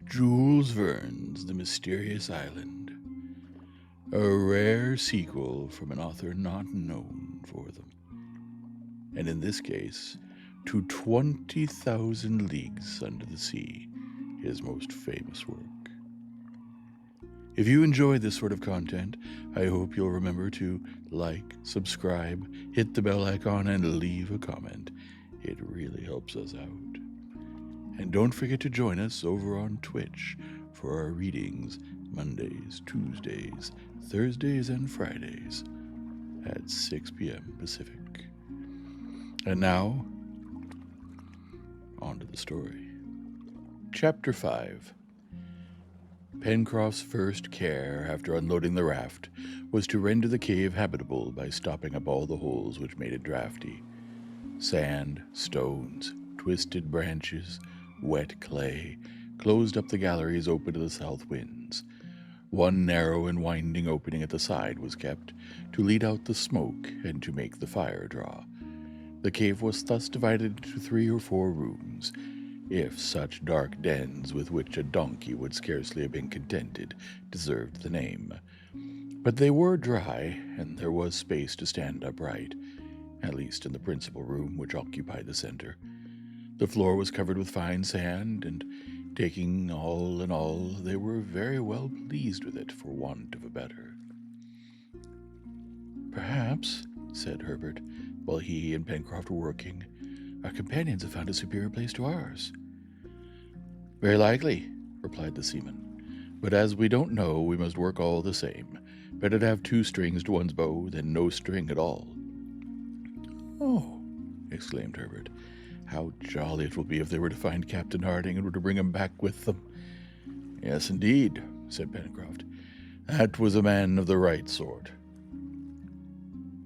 Jules Verne's The Mysterious Island, a rare sequel from an author not known for them, and in this case, to 20,000 Leagues Under the Sea, his most famous work. If you enjoyed this sort of content, I hope you'll remember to like, subscribe, hit the bell icon, and leave a comment. It really helps us out. And don't forget to join us over on Twitch for our readings Mondays, Tuesdays, Thursdays, and Fridays at 6 p.m. Pacific. And now, on to the story. Chapter 5. Pencroft's first care after unloading the raft was to render the cave habitable by stopping up all the holes which made it drafty. Sand, stones, twisted branches, wet clay closed up the galleries open to the south winds. One narrow and winding opening at the side was kept to lead out the smoke and to make the fire draw. The cave was thus divided into 3 or 4 rooms, if such dark dens with which a donkey would scarcely have been contented deserved the name. But they were dry, and there was space to stand upright, at least in the principal room which occupied the center. The floor was covered with fine sand, and taking all in all, they were very well pleased with it for want of a better. "Perhaps," said Herbert, while he and Pencroft were working, "our companions have found a superior place to ours." "Very likely," replied the seaman, "but as we don't know, we must work all the same. Better to have 2 strings to one's bow than no string at all." "Oh," exclaimed Herbert, "how jolly it will be if they were to find Captain Harding and were to bring him back with them." "Yes, indeed," said Pencroft. "That was a man of the right sort."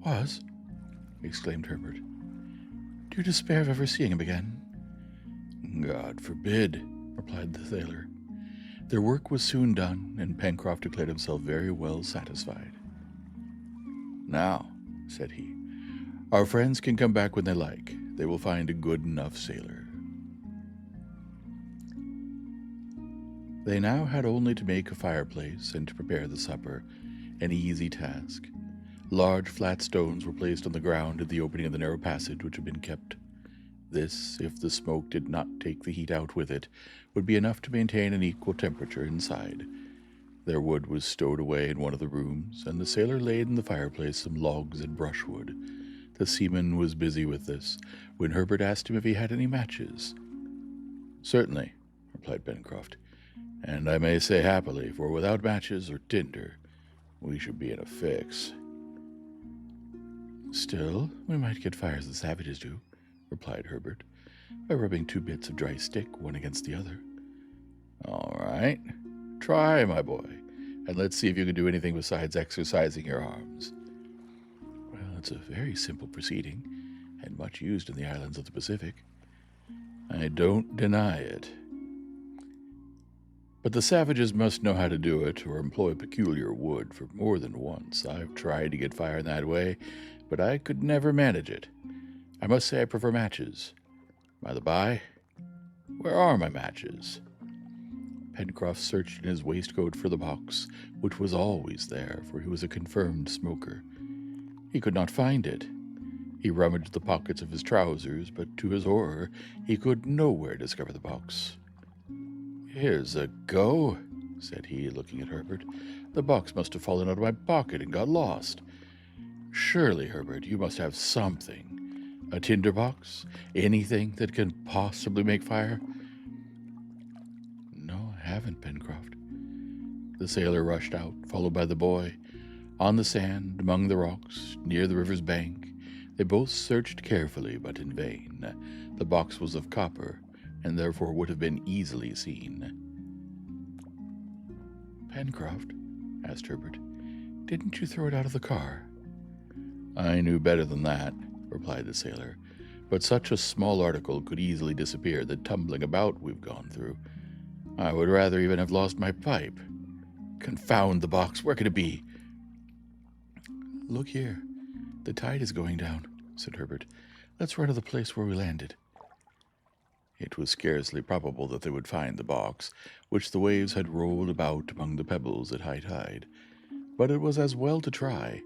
"Was?" exclaimed Herbert. "Do you despair of ever seeing him again?" "God forbid," replied the sailor. Their work was soon done, and Pencroft declared himself very well satisfied. "Now," said he, "our friends can come back when they like. They will find a good enough sailor." They now had only to make a fireplace and to prepare the supper, an easy task. Large flat stones were placed on the ground at the opening of the narrow passage which had been kept. This, if the smoke did not take the heat out with it, would be enough to maintain an equal temperature inside. Their wood was stowed away in one of the rooms, and the sailor laid in the fireplace some logs and brushwood. The seaman was busy with this, when Herbert asked him if he had any matches. "Certainly," replied Pencroft, "and I may say happily, for without matches or tinder, we should be in a fix." "Still, we might get fire as the savages do," replied Herbert, "by rubbing 2 bits of dry stick, one against the other." "All right. Try, my boy, and let's see if you can do anything besides exercising your arms." "Well, it's a very simple proceeding, and much used in the islands of the Pacific." "I don't deny it. But the savages must know how to do it, or employ peculiar wood, for more than once I've tried to get fire in that way, but I could never manage it. I must say I prefer matches. By the by, where are my matches?" Pencroft searched in his waistcoat for the box, which was always there, for he was a confirmed smoker. He could not find it. He rummaged the pockets of his trousers, but to his horror he could nowhere discover the box. "Here's a go," said he, looking at Herbert. "The box must have fallen out of my pocket and got lost. Surely, Herbert, you must have something. A tinder box? Anything that can possibly make fire?" "No, I haven't, Pencroft." The sailor rushed out, followed by the boy. On the sand, among the rocks, near the river's bank, they both searched carefully, but in vain. The box was of copper, and therefore would have been easily seen. "Pencroft," asked Herbert, "didn't you throw it out of the car?" "I knew better than that," replied the sailor, "but such a small article could easily disappear the tumbling about we've gone through. I would rather even have lost my pipe. Confound the box, where could it be?" "Look here, the tide is going down," said Herbert. "Let's run to the place where we landed." It was scarcely probable that they would find the box, which the waves had rolled about among the pebbles at high tide, but it was as well to try.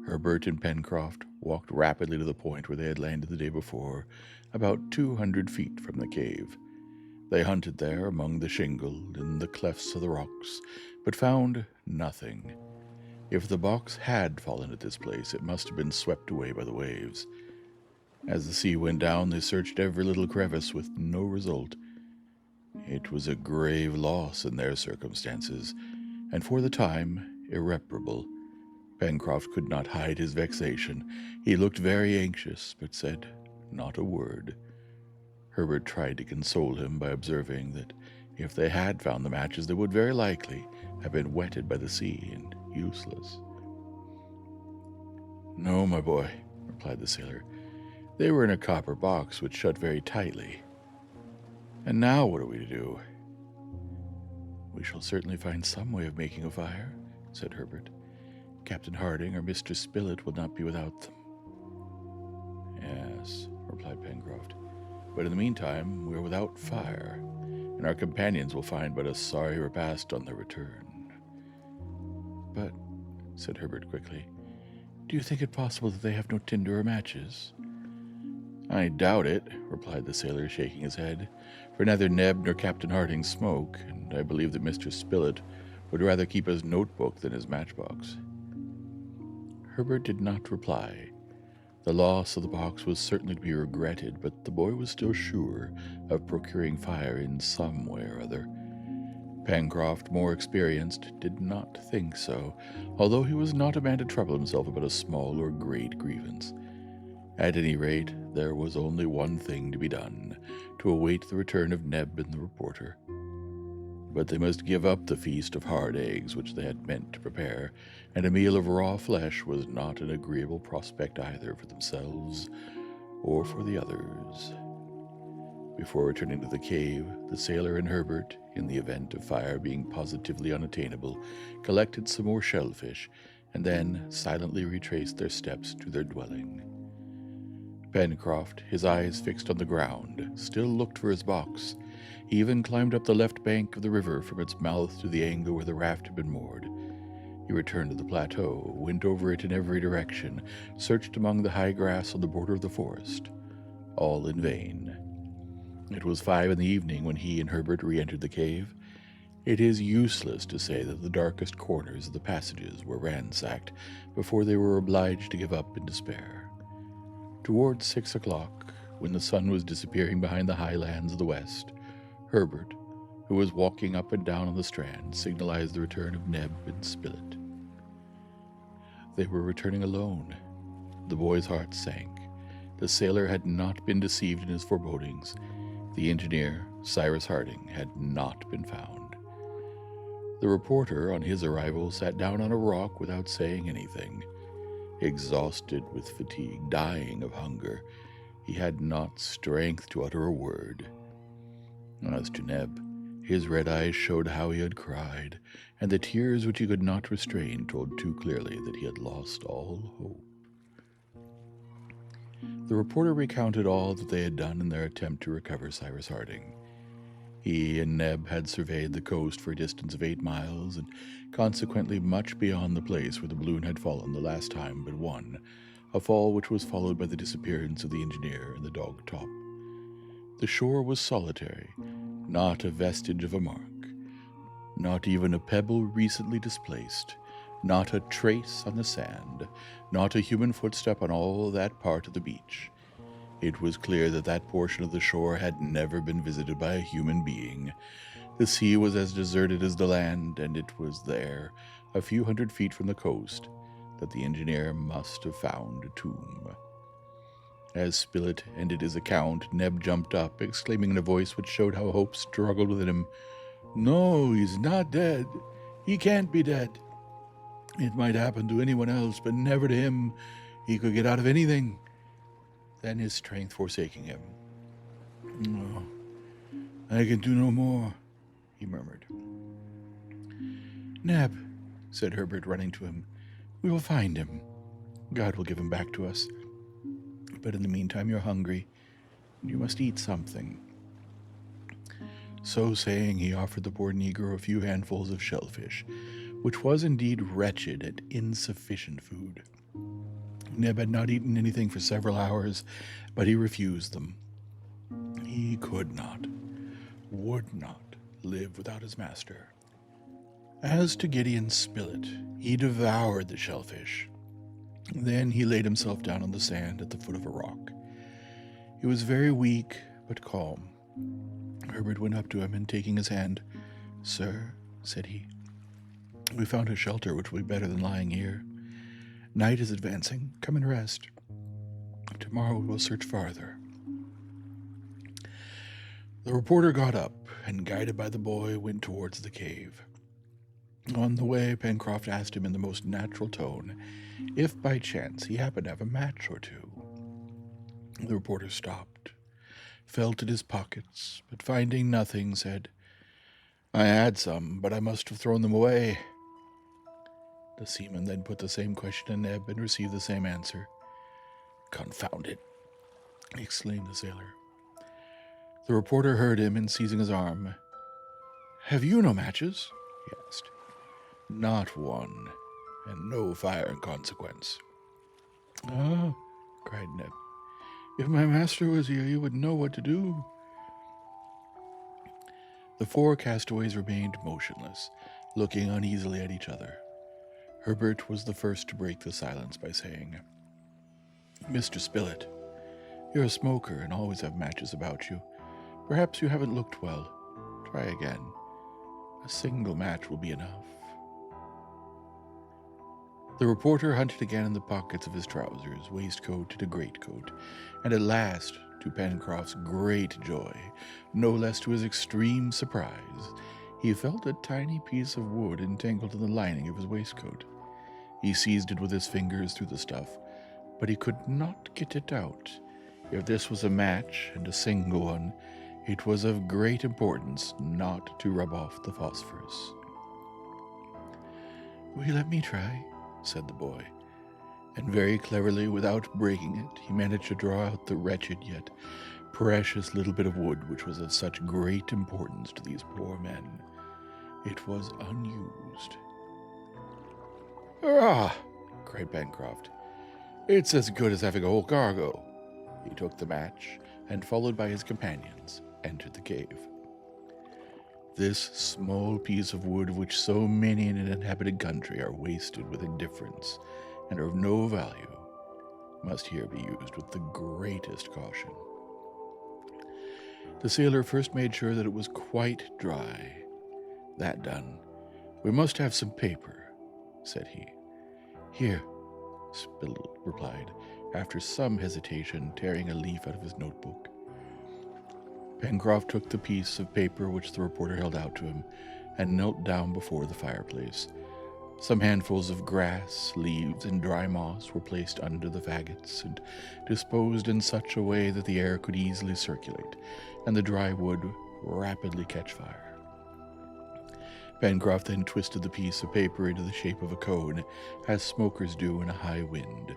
Herbert and Pencroft walked rapidly to the point where they had landed the day before, about 200 feet from the cave. They hunted there among the shingle and the clefts of the rocks, but found nothing. If the box had fallen at this place, it must have been swept away by the waves. As the sea went down, they searched every little crevice with no result. It was a grave loss in their circumstances, and for the time irreparable. Pencroft could not hide his vexation. He looked very anxious, but said not a word. Herbert tried to console him by observing that if they had found the matches, they would very likely have been wetted by the sea and useless. "No, my boy," replied the sailor. "They were in a copper box which shut very tightly. And now what are we to do?" "We shall certainly find some way of making a fire," said Herbert. "Captain Harding or Mr. Spilett will not be without them." "Yes," replied Pencroft, "but in the meantime we are without fire, and our companions will find but a sorry repast on their return." "But," said Herbert quickly, "do you think it possible that they have no tinder or matches?" "I doubt it," replied the sailor, shaking his head, "for neither Neb nor Captain Harding smoke, and I believe that Mr. Spilett would rather keep his notebook than his matchbox." Herbert did not reply. The loss of the box was certainly to be regretted, but the boy was still sure of procuring fire in some way or other. Pencroft, more experienced, did not think so, although he was not a man to trouble himself about a small or great grievance. At any rate, there was only one thing to be done, to await the return of Neb and the reporter. But they must give up the feast of hard eggs which they had meant to prepare, and a meal of raw flesh was not an agreeable prospect either for themselves or for the others. Before returning to the cave, the sailor and Herbert, in the event of fire being positively unattainable, collected some more shellfish, and then silently retraced their steps to their dwelling. Pencroft, his eyes fixed on the ground, still looked for his box. He even climbed up the left bank of the river from its mouth to the angle where the raft had been moored. He returned to the plateau, went over it in every direction, searched among the high grass on the border of the forest. All in vain. It was 5 in the evening when he and Herbert re-entered the cave. It is useless to say that the darkest corners of the passages were ransacked before they were obliged to give up in despair. Towards 6 o'clock, when the sun was disappearing behind the highlands of the west, Herbert, who was walking up and down on the strand, signalized the return of Neb and Spilett. They were returning alone. The boy's heart sank. The sailor had not been deceived in his forebodings. The engineer, Cyrus Harding, had not been found. The reporter, on his arrival, sat down on a rock without saying anything. Exhausted with fatigue, dying of hunger, he had not strength to utter a word. As to Neb, his red eyes showed how he had cried, and the tears which he could not restrain told too clearly that he had lost all hope. The reporter recounted all that they had done in their attempt to recover Cyrus Harding. He and Neb had surveyed the coast for a distance of 8 miles, and consequently much beyond the place where the balloon had fallen the last time but one, a fall which was followed by the disappearance of the engineer and the dog Top. The shore was solitary, not a vestige of a mark, not even a pebble recently displaced, not a trace on the sand, not a human footstep on all that part of the beach. It was clear that that portion of the shore had never been visited by a human being. The sea was as deserted as the land, and it was there, a few hundred feet from the coast, that the engineer must have found a tomb. As Spilett ended his account, Neb jumped up, exclaiming in a voice which showed how hope struggled within him, "No, he's not dead. He can't be dead. It might happen to anyone else, but never to him. He could get out of anything." Then, his strength forsaking him, "Oh, I can do no more," he murmured. "Neb," said Herbert, running to him, "we will find him. God will give him back to us. But in the meantime you're hungry, and you must eat something." So saying, he offered the poor negro a few handfuls of shellfish, which was indeed wretched and insufficient food. Neb had not eaten anything for several hours, but he refused them. He could not, would not, live without his master. As to Gideon Spilett, he devoured the shellfish. Then he laid himself down on the sand at the foot of a rock. He was very weak, but calm. Herbert went up to him and, taking his hand, "Sir," said he, "we found a shelter which will be better than lying here. Night is advancing. Come and rest. Tomorrow we will search farther." The reporter got up and, guided by the boy, went towards the cave. On the way, Pencroft asked him in the most natural tone if by chance he happened to have a match or two. The reporter stopped, felt in his pockets, but finding nothing, said, "I had some, but I must have thrown them away." The seaman then put the same question to Neb and received the same answer. "Confound it!" exclaimed the sailor. The reporter heard him, and seizing his arm, "Have you no matches?" he asked. "Not one, and no fire in consequence." "Ah," cried Neb, "if my master was here, he would know what to do." The four castaways remained motionless, looking uneasily at each other. Herbert was the first to break the silence by saying, "Mr. Spilett, you're a smoker and always have matches about you. Perhaps you haven't looked well. Try again. A single match will be enough." The reporter hunted again in the pockets of his trousers, waistcoat, and a greatcoat, and at last, to Pencroft's great joy, no less to his extreme surprise, he felt a tiny piece of wood entangled in the lining of his waistcoat. He seized it with his fingers through the stuff, but he could not get it out. If this was a match, and a single one, it was of great importance not to rub off the phosphorus. "Will you let me try?" said the boy, and very cleverly, without breaking it, he managed to draw out the wretched yet precious little bit of wood which was of such great importance to these poor men. It was unused. "Hurrah!" cried Pencroft. "It's as good as having a whole cargo." He took the match, and, followed by his companions, entered the cave. This small piece of wood, of which so many in an inhabited country are wasted with indifference and are of no value, must here be used with the greatest caution. The sailor first made sure that it was quite dry. That done, "We must have some paper," said he. "Here," Spilett replied, after some hesitation, tearing a leaf out of his notebook. Pencroft took the piece of paper which the reporter held out to him, and knelt down before the fireplace. Some handfuls of grass, leaves, and dry moss were placed under the faggots, and disposed in such a way that the air could easily circulate, and the dry wood rapidly catch fire. Pencroft then twisted the piece of paper into the shape of a cone, as smokers do in a high wind,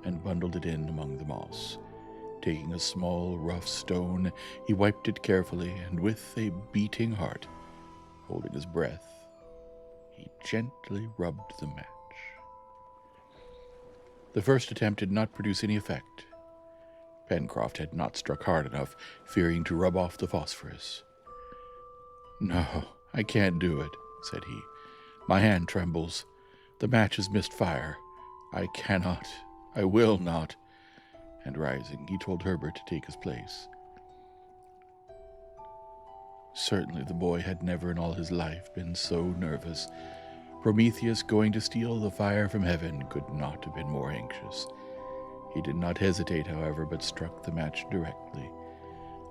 and bundled it in among the moss. Taking a small, rough stone, he wiped it carefully, and with a beating heart, holding his breath, he gently rubbed the match. The first attempt did not produce any effect. Pencroft had not struck hard enough, fearing to rub off the phosphorus. "No, I can't do it," said he. "My hand trembles. The match has missed fire. I cannot, I will not." And rising, he told Herbert to take his place. Certainly the boy had never in all his life been so nervous. Prometheus, going to steal the fire from heaven, could not have been more anxious. He did not hesitate, however, but struck the match directly.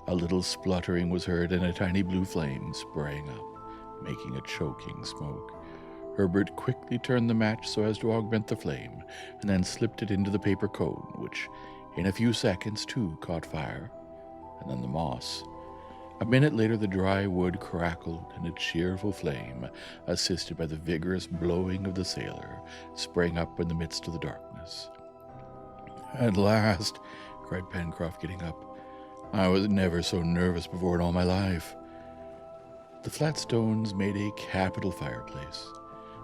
A little spluttering was heard, and a tiny blue flame sprang up, making a choking smoke. Herbert quickly turned the match so as to augment the flame, and then slipped it into the paper cone, which in a few seconds, too, caught fire, and then the moss. A minute later, the dry wood crackled, and a cheerful flame, assisted by the vigorous blowing of the sailor, sprang up in the midst of the darkness. "At last," cried Pencroft, getting up. "I was never so nervous before in all my life." The flat stones made a capital fireplace.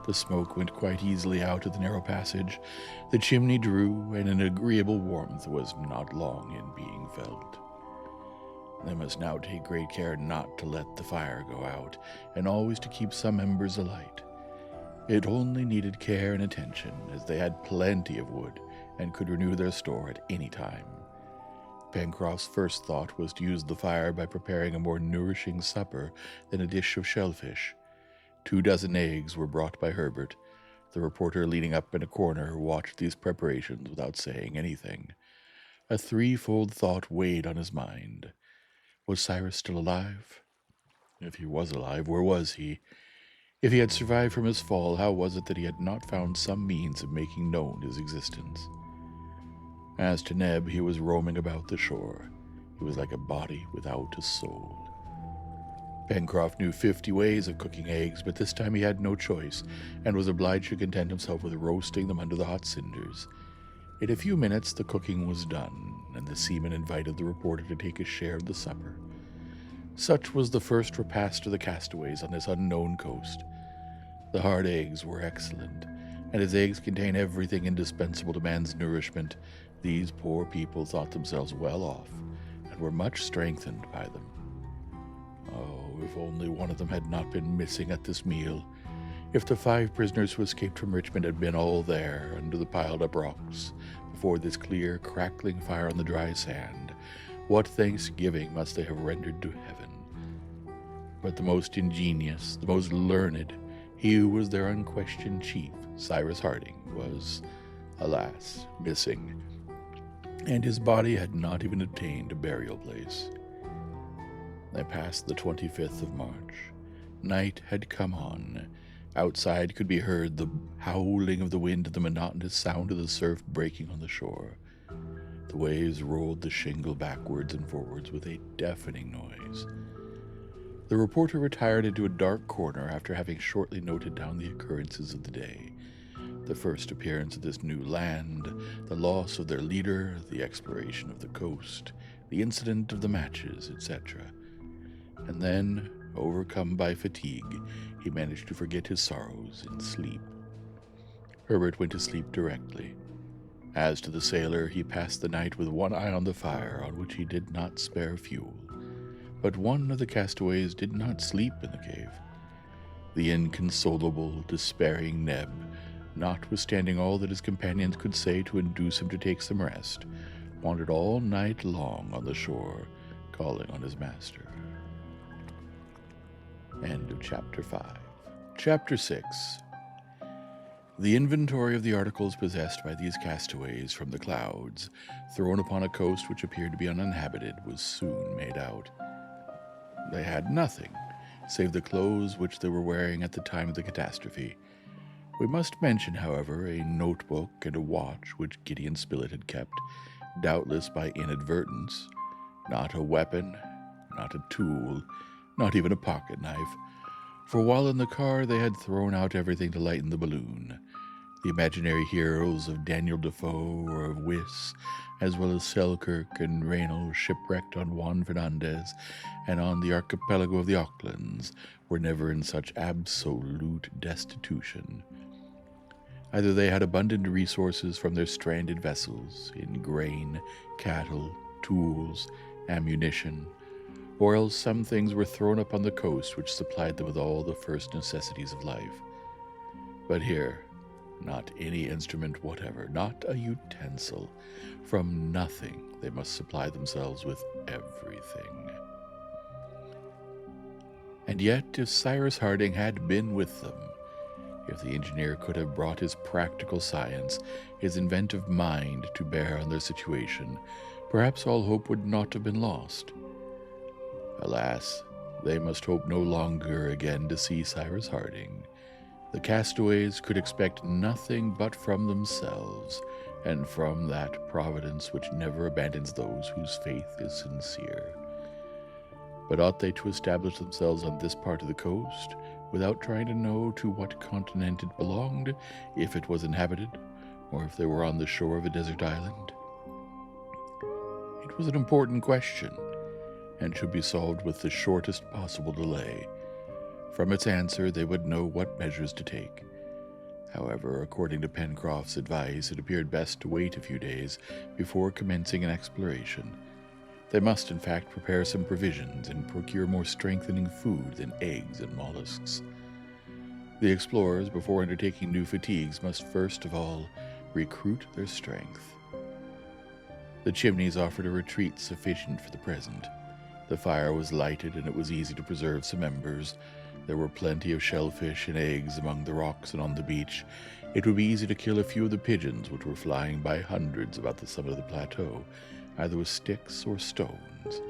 The smoke went quite easily out of the narrow passage. The chimney drew, and an agreeable warmth was not long in being felt. They must now take great care not to let the fire go out, and always to keep some embers alight. It only needed care and attention, as they had plenty of wood, and could renew their store at any time. Pencroft's first thought was to use the fire by preparing a more nourishing supper than a dish of shellfish. 24 eggs were brought by Herbert. The reporter, leaning up in a corner, watched these preparations without saying anything. A threefold thought weighed on his mind. Was Cyrus still alive? If he was alive, where was he? If he had survived from his fall, how was it that he had not found some means of making known his existence? As to Neb, he was roaming about the shore. He was like a body without a soul. Pencroft knew 50 ways of cooking eggs, but this time he had no choice, and was obliged to content himself with roasting them under the hot cinders. In a few minutes the cooking was done, and the seaman invited the reporter to take a share of the supper. Such was the first repast of the castaways on this unknown coast. The hard eggs were excellent, and as eggs contain everything indispensable to man's nourishment, these poor people thought themselves well off, and were much strengthened by them. Oh, if only one of them had not been missing at this meal! If the 5 prisoners who escaped from Richmond had been all there, under the piled-up rocks, before this clear, crackling fire on the dry sand, what thanksgiving must they have rendered to heaven! But the most ingenious, the most learned, he who was their unquestioned chief, Cyrus Harding, was, alas, missing, and his body had not even obtained a burial place. They passed the 25th of March. Night had come on. Outside could be heard the howling of the wind and the monotonous sound of the surf breaking on the shore. The waves rolled the shingle backwards and forwards with a deafening noise. The reporter retired into a dark corner after having shortly noted down the occurrences of the day. The first appearance of this new land, the loss of their leader, the exploration of the coast, the incident of the matches, etc. And then, overcome by fatigue, he managed to forget his sorrows in sleep. Herbert went to sleep directly. As to the sailor, he passed the night with one eye on the fire, on which he did not spare fuel. But one of the castaways did not sleep in the cave. The inconsolable, despairing Neb, notwithstanding all that his companions could say to induce him to take some rest, wandered all night long on the shore, calling on his master. End of Chapter 5. Chapter 6. The inventory of the articles possessed by these castaways from the clouds, thrown upon a coast which appeared to be uninhabited, was soon made out. They had nothing, save the clothes which they were wearing at the time of the catastrophe. We must mention, however, a notebook and a watch which Gideon Spilett had kept, doubtless by inadvertence. Not a weapon, not a tool, not even a pocket knife, for while in the car they had thrown out everything to lighten the balloon. The imaginary heroes of Daniel Defoe or of Wyss, as well as Selkirk and Reynolds, shipwrecked on Juan Fernandez and on the archipelago of the Aucklands, were never in such absolute destitution. Either they had abundant resources from their stranded vessels, in grain, cattle, tools, ammunition, or else some things were thrown up on the coast which supplied them with all the first necessities of life. But here, not any instrument whatever, not a utensil. From nothing they must supply themselves with everything. And yet, if Cyrus Harding had been with them, if the engineer could have brought his practical science, his inventive mind to bear on their situation, perhaps all hope would not have been lost. Alas, they must hope no longer again to see Cyrus Harding. The castaways could expect nothing but from themselves, and from that Providence which never abandons those whose faith is sincere. But ought they to establish themselves on this part of the coast, without trying to know to what continent it belonged, if it was inhabited, or if they were on the shore of a desert island? It was an important question, and should be solved with the shortest possible delay. From its answer, they would know what measures to take. However, according to Pencroft's advice, it appeared best to wait a few days before commencing an exploration. They must, in fact, prepare some provisions and procure more strengthening food than eggs and mollusks. The explorers, before undertaking new fatigues, must first of all recruit their strength. The Chimneys offered a retreat sufficient for the present. The fire was lighted, and it was easy to preserve some embers. There were plenty of shellfish and eggs among the rocks and on the beach. It would be easy to kill a few of the pigeons which were flying by hundreds about the summit of the plateau, either with sticks or stones.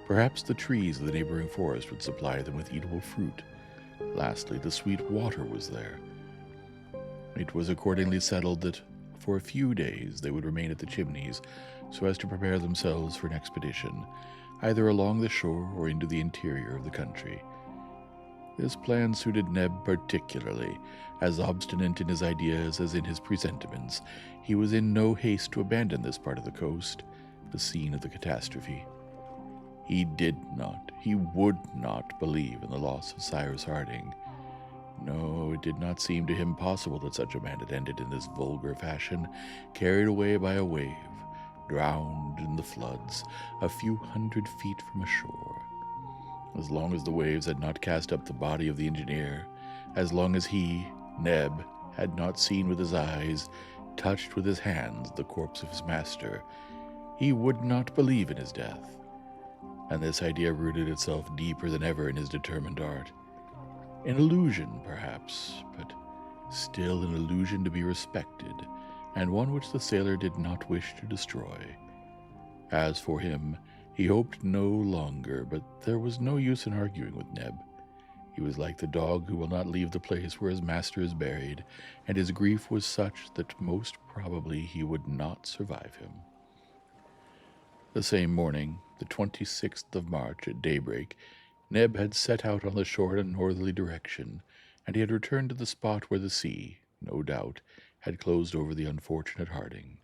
Perhaps the trees of the neighboring forest would supply them with eatable fruit. Lastly, the sweet water was there. It was accordingly settled that for a few days they would remain at the Chimneys, so as to prepare themselves for an expedition, either along the shore or into the interior of the country. This plan suited Neb particularly. As obstinate in his ideas as in his presentiments, he was in no haste to abandon this part of the coast, the scene of the catastrophe. He would not believe in the loss of Cyrus Harding. No, it did not seem to him possible that such a man had ended in this vulgar fashion, carried away by a wave, drowned in the floods, a few hundred feet from a shore. As long as the waves had not cast up the body of the engineer, as long as he, Neb, had not seen with his eyes, touched with his hands the corpse of his master, he would not believe in his death. And this idea rooted itself deeper than ever in his determined heart. An illusion, perhaps, but still an illusion to be respected, and one which the sailor did not wish to destroy. As for him, he hoped no longer, but there was no use in arguing with Neb. He was like the dog who will not leave the place where his master is buried, and his grief was such that most probably he would not survive him. The same morning, the 26th of March, at daybreak, Neb had set out on the shore in a northerly direction, and he had returned to the spot where the sea, no doubt, had closed over the unfortunate Harding.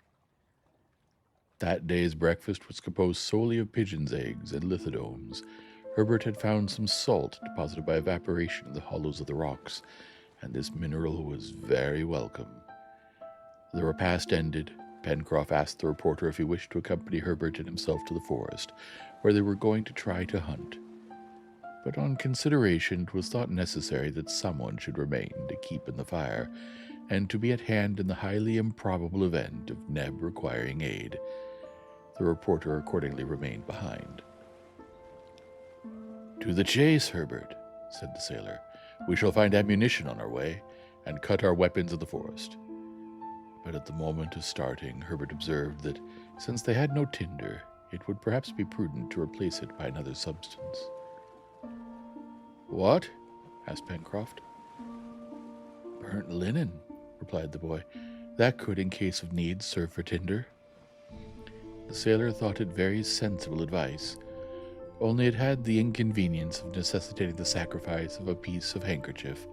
That day's breakfast was composed solely of pigeons' eggs and lithodomes. Herbert had found some salt deposited by evaporation in the hollows of the rocks, and this mineral was very welcome. The repast ended, Pencroft asked the reporter if he wished to accompany Herbert and himself to the forest, where they were going to try to hunt. But on consideration, it was thought necessary that someone should remain to keep in the fire, and to be at hand in the highly improbable event of Neb requiring aid. The reporter accordingly remained behind. "To the chase, Herbert," said the sailor. "We shall find ammunition on our way, and cut our weapons in the forest." But at the moment of starting, Herbert observed that, since they had no tinder, it would perhaps be prudent to replace it by another substance. "What?" asked Pencroft. "Burnt linen," replied the boy. "That could, in case of need, serve for tinder." The sailor thought it very sensible advice, only it had the inconvenience of necessitating the sacrifice of a piece of handkerchief.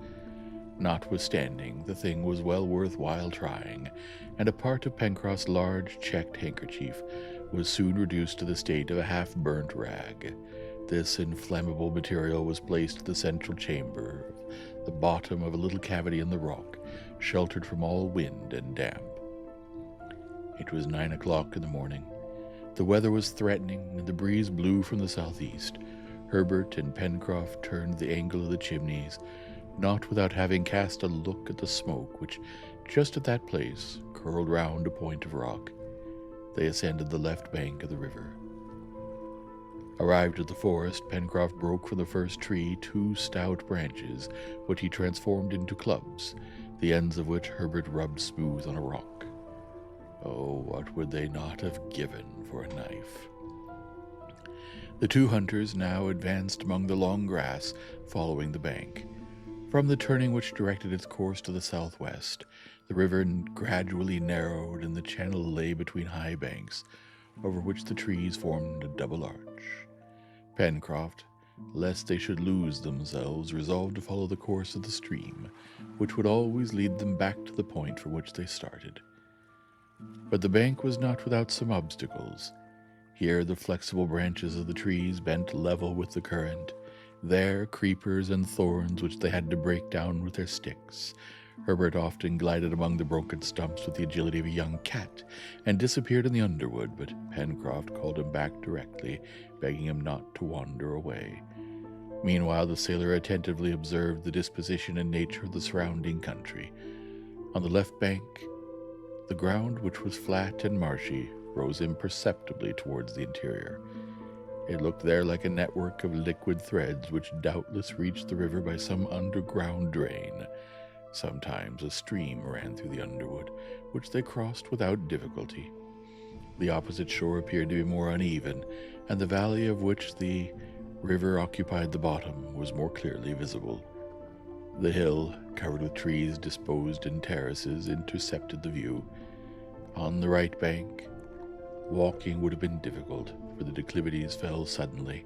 Notwithstanding, the thing was well worth while trying, and a part of Pencroft's large checked handkerchief was soon reduced to the state of a half-burnt rag. This inflammable material was placed in the central chamber, the bottom of a little cavity in the rock, sheltered from all wind and damp. It was 9 o'clock in the morning. The weather was threatening, and the breeze blew from the southeast. Herbert and Pencroft turned the angle of the Chimneys, not without having cast a look at the smoke which, just at that place, curled round a point of rock. They ascended the left bank of the river. Arrived at the forest, Pencroft broke from the first tree 2 stout branches, which he transformed into clubs, the ends of which Herbert rubbed smooth on a rock. Oh, what would they not have given for a knife? The 2 hunters now advanced among the long grass, following the bank. From the turning which directed its course to the southwest, the river gradually narrowed, and the channel lay between high banks, over which the trees formed a double arch. Pencroft, lest they should lose themselves, resolved to follow the course of the stream, which would always lead them back to the point from which they started. But the bank was not without some obstacles. Here the flexible branches of the trees bent level with the current. There, creepers and thorns which they had to break down with their sticks. Herbert often glided among the broken stumps with the agility of a young cat, and disappeared in the underwood, but Pencroft called him back directly, begging him not to wander away. Meanwhile, the sailor attentively observed the disposition and nature of the surrounding country. On the left bank, the ground, which was flat and marshy, rose imperceptibly towards the interior. It looked there like a network of liquid threads which doubtless reached the river by some underground drain. Sometimes a stream ran through the underwood, which they crossed without difficulty. The opposite shore appeared to be more uneven, and the valley of which the river occupied the bottom was more clearly visible. The hill, covered with trees disposed in terraces, intercepted the view. On the right bank, walking would have been difficult, for the declivities fell suddenly,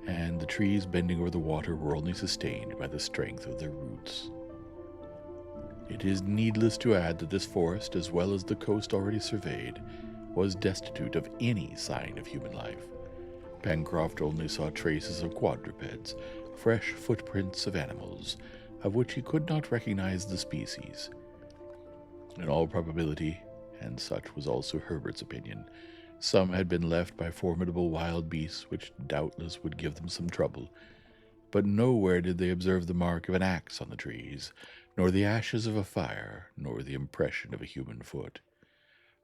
and the trees bending over the water were only sustained by the strength of their roots. It is needless to add that this forest, as well as the coast already surveyed, was destitute of any sign of human life. Pencroft only saw traces of quadrupeds, fresh footprints of animals, of which he could not recognize the species. In all probability, and such was also Herbert's opinion, some had been left by formidable wild beasts which doubtless would give them some trouble, but nowhere did they observe the mark of an axe on the trees, nor the ashes of a fire, nor the impression of a human foot.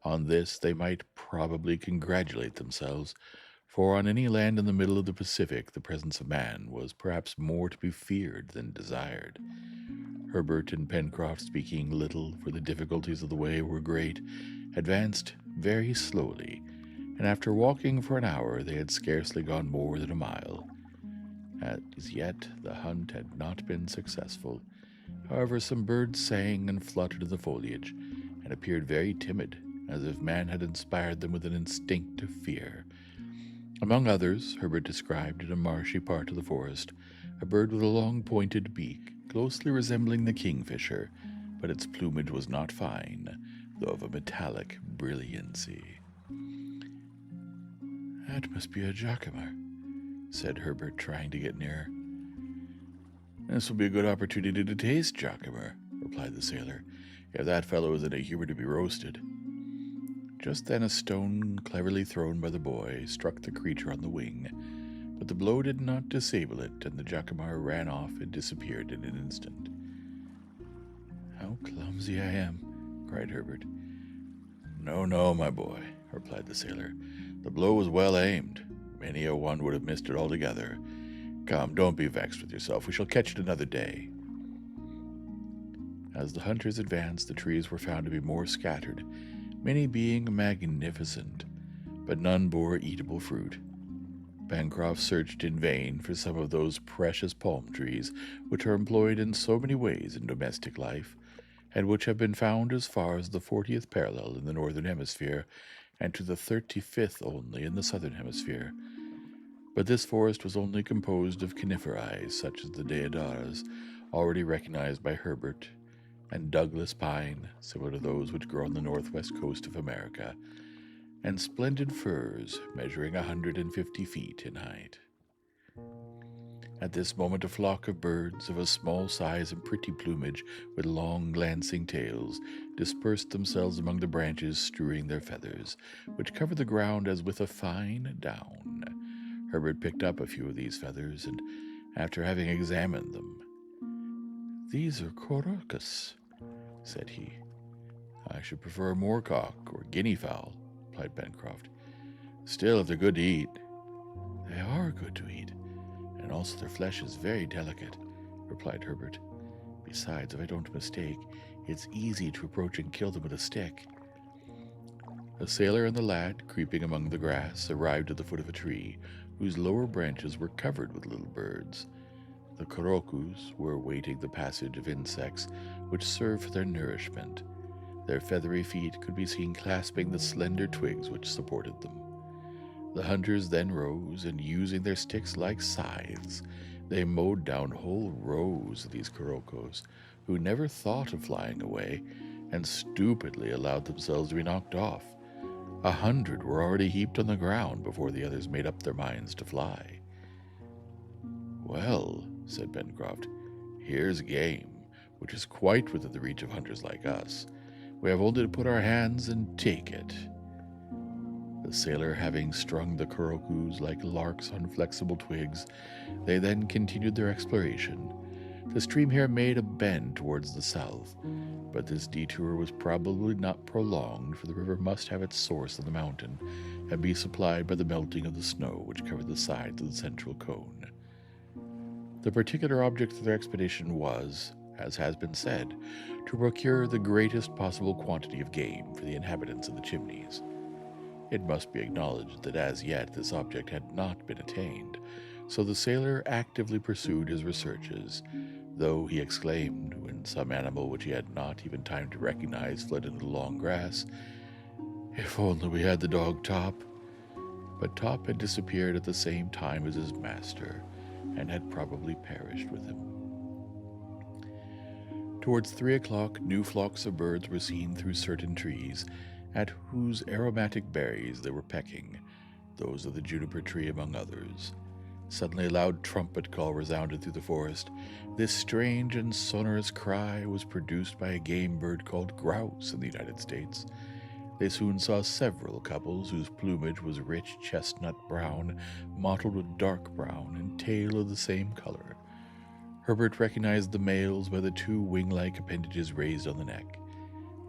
On this they might probably congratulate themselves, for on any land in the middle of the Pacific the presence of man was perhaps more to be feared than desired. Herbert and Pencroft, speaking little, for the difficulties of the way were great, advanced very slowly, and after walking for an hour they had scarcely gone more than a mile. As yet the hunt had not been successful. However, some birds sang and fluttered in the foliage, and appeared very timid, as if man had inspired them with an instinctive fear. Among others, Herbert described in a marshy part of the forest a bird with a long pointed beak, closely resembling the kingfisher, but its plumage was not fine, though of a metallic brilliancy. "That must be a jacamar," said Herbert, trying to get nearer. "This will be a good opportunity to taste jacamar," replied the sailor, "if that fellow is in a humor to be roasted." Just then a stone, cleverly thrown by the boy, struck the creature on the wing, but the blow did not disable it, and the jacamar ran off and disappeared in an instant. "How clumsy I am!" cried Herbert. No, my boy," replied the sailor. "The blow was well aimed. Many a one would have missed it altogether. Come, don't be vexed with yourself. We shall catch it another day." As the hunters advanced, the trees were found to be more scattered, many being magnificent, but none bore eatable fruit. Pencroft searched in vain for some of those precious palm trees which are employed in so many ways in domestic life, and which have been found as far as the 40th parallel in the northern hemisphere, and to the 35th only in the southern hemisphere. But this forest was only composed of coniferae, such as the deodaras, already recognized by Herbert, and Douglas pine, similar to those which grow on the northwest coast of America, and splendid firs measuring 150 feet in height. At this moment a flock of birds of a small size and pretty plumage, with long glancing tails, dispersed themselves among the branches, strewing their feathers, which covered the ground as with a fine down. Herbert picked up a few of these feathers, and after having examined them, "These are quercus," said he. "I should prefer a moorcock or guinea fowl," replied Pencroft. "Still, if they're good to eat—" "They are good to eat, and also their flesh is very delicate," replied Herbert. "Besides, if I don't mistake, it's easy to approach and kill them with a stick." The sailor and the lad, creeping among the grass, arrived at the foot of a tree, whose lower branches were covered with little birds. The quercus were awaiting the passage of insects which serve for their nourishment. Their feathery feet could be seen clasping the slender twigs which supported them. The hunters then rose, and using their sticks like scythes, they mowed down whole rows of these quercus, who never thought of flying away, and stupidly allowed themselves to be knocked off. 100 were already heaped on the ground before the others made up their minds to fly. "Well," said Pencroft, "here's game, which is quite within the reach of hunters like us. We have only to put our hands and take it." The sailor having strung the curlews like larks on flexible twigs, they then continued their exploration. The stream here made a bend towards the south, but this detour was probably not prolonged, for the river must have its source in the mountain and be supplied by the melting of the snow which covered the sides of the central cone. The particular object of their expedition was, as has been said, to procure the greatest possible quantity of game for the inhabitants of the Chimneys. It must be acknowledged that as yet this object had not been attained, so the sailor actively pursued his researches, though he exclaimed, when some animal which he had not even time to recognize fled into the long grass, "If only we had the dog Top!" But Top had disappeared at the same time as his master, and had probably perished with him. Towards 3 o'clock, new flocks of birds were seen through certain trees, at whose aromatic berries they were pecking, those of the juniper tree among others. Suddenly a loud trumpet call resounded through the forest. This strange and sonorous cry was produced by a game bird called grouse in the United States. They soon saw several couples whose plumage was rich chestnut brown, mottled with dark brown, and tail of the same color. Herbert recognized the males by the two wing-like appendages raised on the neck.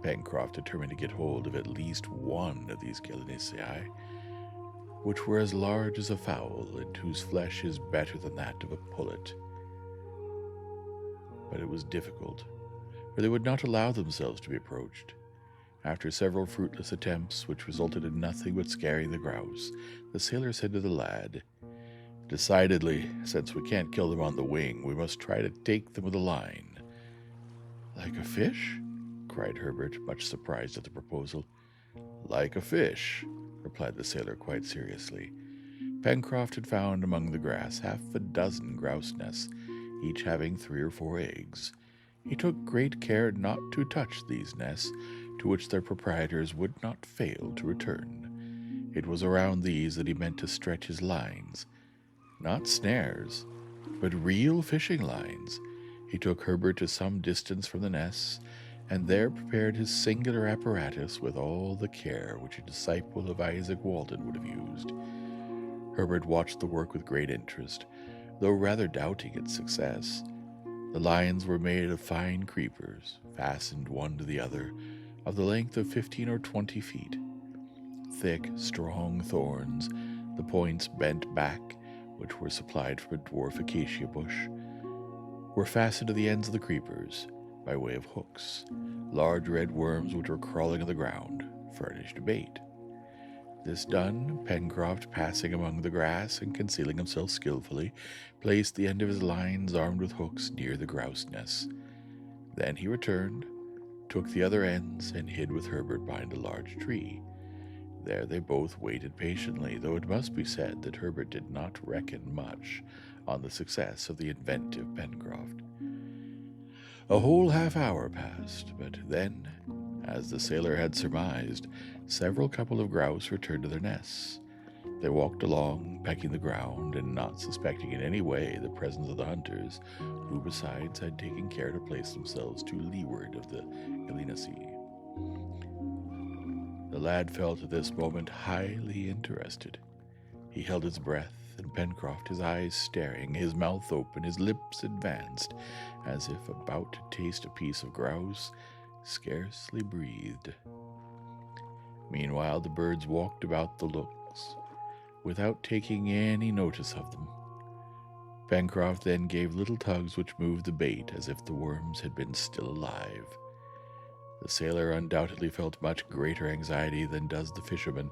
Pencroft determined to get hold of at least one of these gallinaceae, which were as large as a fowl, and whose flesh is better than that of a pullet. But it was difficult, for they would not allow themselves to be approached. After several fruitless attempts, which resulted in nothing but scaring the grouse, the sailor said to the lad, "Decidedly, since we can't kill them on the wing, we must try to take them with a line." "Like a fish?" cried Herbert, much surprised at the proposal. "Like a fish," replied the sailor quite seriously. Pencroft had found among the grass half a dozen grouse nests, each having 3 or 4 eggs. He took great care not to touch these nests, to which their proprietors would not fail to return. It was around these that he meant to stretch his lines. Not snares, but real fishing lines. He took Herbert to some distance from the nests, and there prepared his singular apparatus with all the care which a disciple of Isaac Walton would have used. Herbert watched the work with great interest, though rather doubting its success. The lines were made of fine creepers, fastened one to the other, of the length of 15 or 20 feet. Thick, strong thorns, the points bent back, which were supplied from a dwarf acacia bush, were fastened to the ends of the creepers by way of hooks. Large red worms which were crawling on the ground furnished bait. This done, Pencroft, passing among the grass and concealing himself skillfully, placed the end of his lines armed with hooks near the grouse nests. Then he returned, took the other ends, and hid with Herbert behind a large tree. There they both waited patiently, though it must be said that Herbert did not reckon much on the success of the inventive Pencroft. A whole half-hour passed, but then, as the sailor had surmised, several couple of grouse returned to their nests. They walked along, pecking the ground, and not suspecting in any way the presence of the hunters, who besides had taken care to place themselves to leeward of the gallinaceae. The lad felt at this moment highly interested. He held his breath, and Pencroft, his eyes staring, his mouth open, his lips advanced, as if about to taste a piece of grouse, scarcely breathed. Meanwhile the birds walked about the looks, without taking any notice of them. Pencroft then gave little tugs which moved the bait as if the worms had been still alive. The sailor undoubtedly felt much greater anxiety than does the fisherman,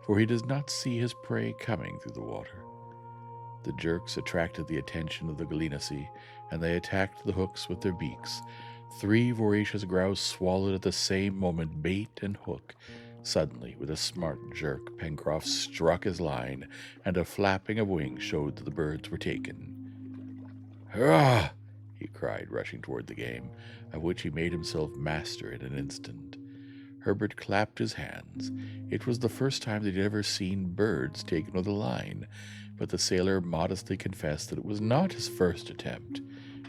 for he does not see his prey coming through the water. The jerks attracted the attention of the gallinaceae, and they attacked the hooks with their beaks. 3 voracious grouse swallowed at the same moment bait and hook. Suddenly, with a smart jerk, Pencroft struck his line, and a flapping of wings showed that the birds were taken. "Hurrah!" he cried, rushing toward the game, of which he made himself master in an instant. Herbert clapped his hands. It was the first time that he had ever seen birds taken with a line. but the sailor modestly confessed that it was not his first attempt,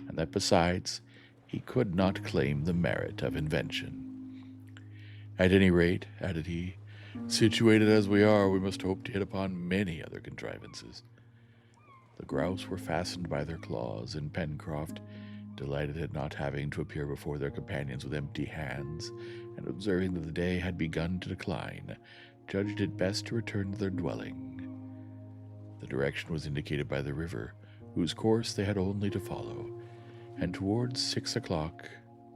and that besides, he could not claim the merit of invention. At any rate, added he, situated as we are, we must hope to hit upon many other contrivances. The grouse were fastened by their claws, and Pencroft, delighted at not having to appear before their companions with empty hands, and observing that the day had begun to decline, judged it best to return to their dwelling. The direction was indicated by the river, whose course they had only to follow, and towards 6 o'clock,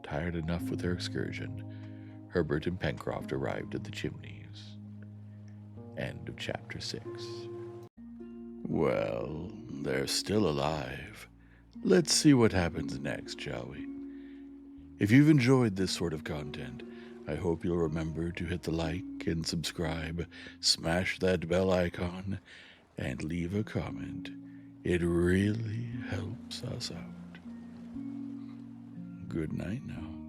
tired enough with their excursion, Herbert and Pencroft arrived at the Chimneys. End of chapter 6. Well, they're still alive. Let's see what happens next, shall we? If you've enjoyed this sort of content, I hope you'll remember to hit the like and subscribe, smash that bell icon, and leave a comment. It really helps us out. Good night now.